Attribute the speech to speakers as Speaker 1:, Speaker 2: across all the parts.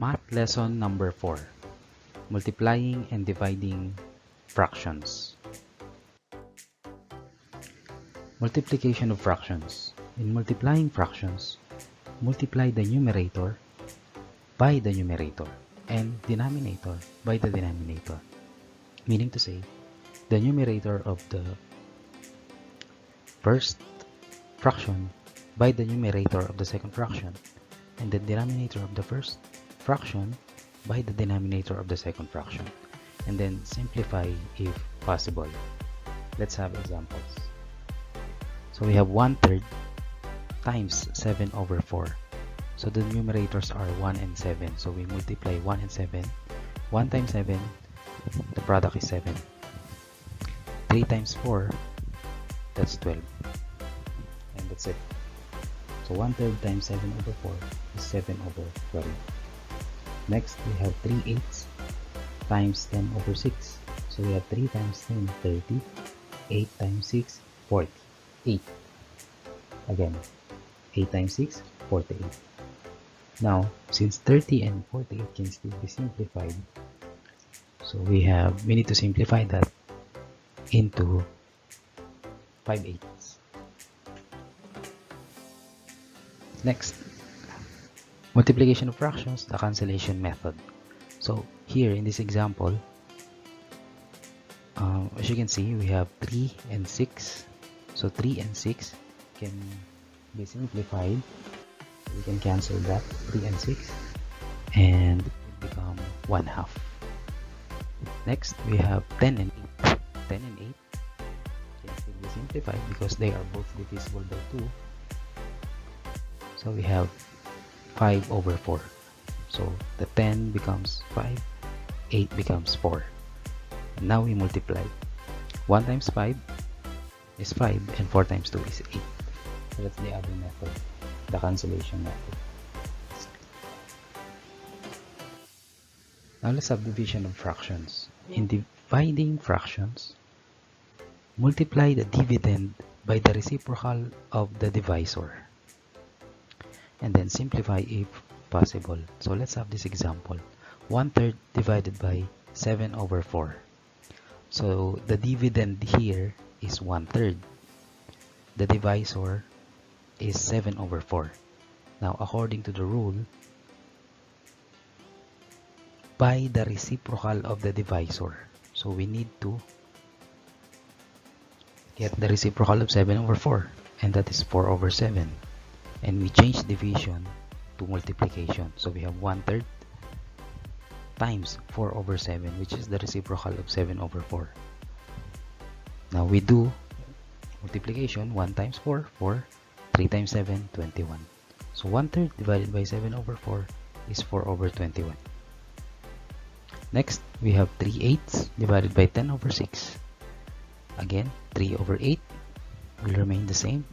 Speaker 1: Math lesson number 4. Multiplying and dividing fractions. Multiplication of fractions. In multiplying fractions, multiply the numerator by the numerator and denominator by the denominator. Meaning to say, the numerator of the first fraction by the numerator of the second fraction, and the denominator of the first fraction by the denominator of the second fraction, and then simplify if possible. Let's have examples. So we have 1/3 times 7 over 4. So the numerators are 1 and 7. So we multiply 1 and 7. 1 times 7, the product is 7. 3 times 4, that's 12. And that's it. So 1/3 times 7 over 4 is 7 over 12. Next, we have 3/8 times 10 over 6. So we have 3 times 10, 30. 8 times 6, 40. 8. Again, 8 times 6, 48. Now, since 30 and 48 can still be simplified, so we need to simplify that into 5/8. Next, multiplication of fractions, the cancellation method. So here in this example, as you can see, we have 3 and 6. So 3 and 6 can be simplified. We can cancel that, 3 and 6, and it will become 1/2. Next, we have 10 and 8. 10 and 8 can still be simplified because they are both divisible by 2. So we have 5 over 4. So the 10 becomes 5, 8 becomes 4. And now we multiply. 1 times 5 is 5, and 4 times 2 is 8. So that's the other method, the cancellation method. Now let's have division of fractions. In dividing fractions, multiply the dividend by the reciprocal of the divisor, and then simplify if possible. So let's have this example. 1/3 divided by 7 over 4. So the dividend here is 1/3. The divisor is 7 over 4. Now, according to the rule, by the reciprocal of the divisor. So we need to get the reciprocal of 7 over 4, and that is 4 over 7. And we change division to multiplication. So we have 1/3 times 4 over 7, which is the reciprocal of 7 over 4. Now we do multiplication. 1 times 4, 4. 3 times 7, 21. So 1/3 divided by 7 over 4 is 4 over 21. Next, we have 3/8 divided by 10 over 6. Again, 3 over 8 will remain the same.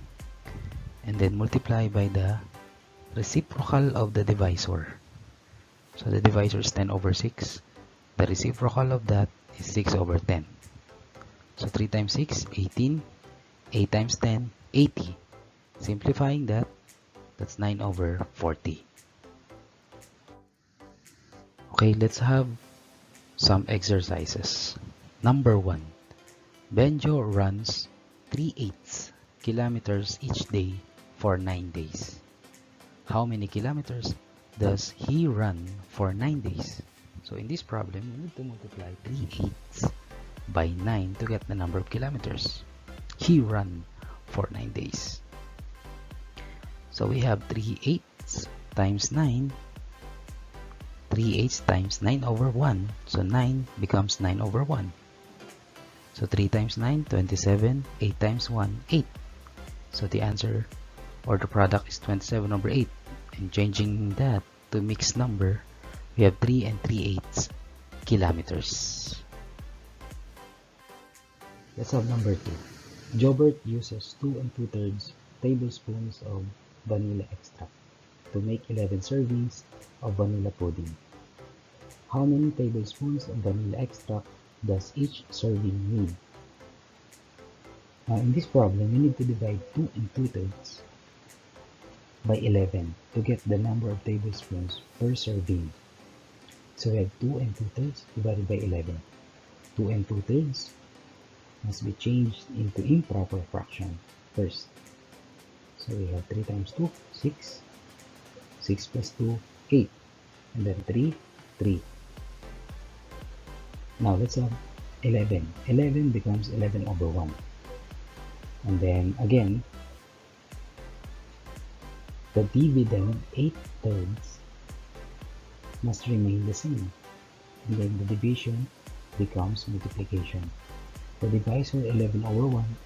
Speaker 1: And then multiply by the reciprocal of the divisor. So the divisor is 10 over 6. The reciprocal of that is 6 over 10. So 3 times 6, 18. 8 times 10, 80. Simplifying that, that's 9 over 40. Okay, let's have some exercises. Number 1. Benjo runs 3/8 kilometers each day for 9 days. How many kilometers does he run for 9 days? So in this problem, we need to multiply 3/8 by 9 to get the number of kilometers he ran for 9 days. So we have 3/8 times 9. 3/8 times 9 over 1. So 9 becomes 9 over 1. So 3 times 9, 27. 8 times 1, 8. So the answer or the product is 27 over 8. And changing that to mixed number, we have 3 and 3/8 kilometers. Let's have number 2. Jobert uses 2 2/3 tablespoons of vanilla extract to make 11 servings of vanilla pudding. How many tablespoons of vanilla extract does each serving need? Now in this problem, we need to divide 2 2/3 by 11 to get the number of tablespoons per serving. So we have 2 and 2/3 divided by 11. 2 and 2/3 must be changed into improper fraction first. So we have 3 times 2, 6. 6 plus 2, 8. And then 3, 3. Now let's have 11. 11 becomes 11 over 1. And then again, the dividend 8/3 must remain the same. And then the division becomes multiplication. The divisor 11 over 1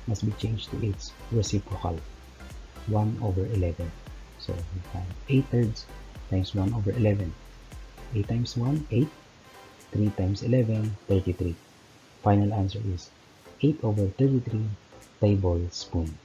Speaker 1: must be changed to its reciprocal, 1 over 11. So we have 8/3 times 1 over 11. 8 times 1, 8. 3 times 11, 33. Final answer is 8 over 33 tablespoons.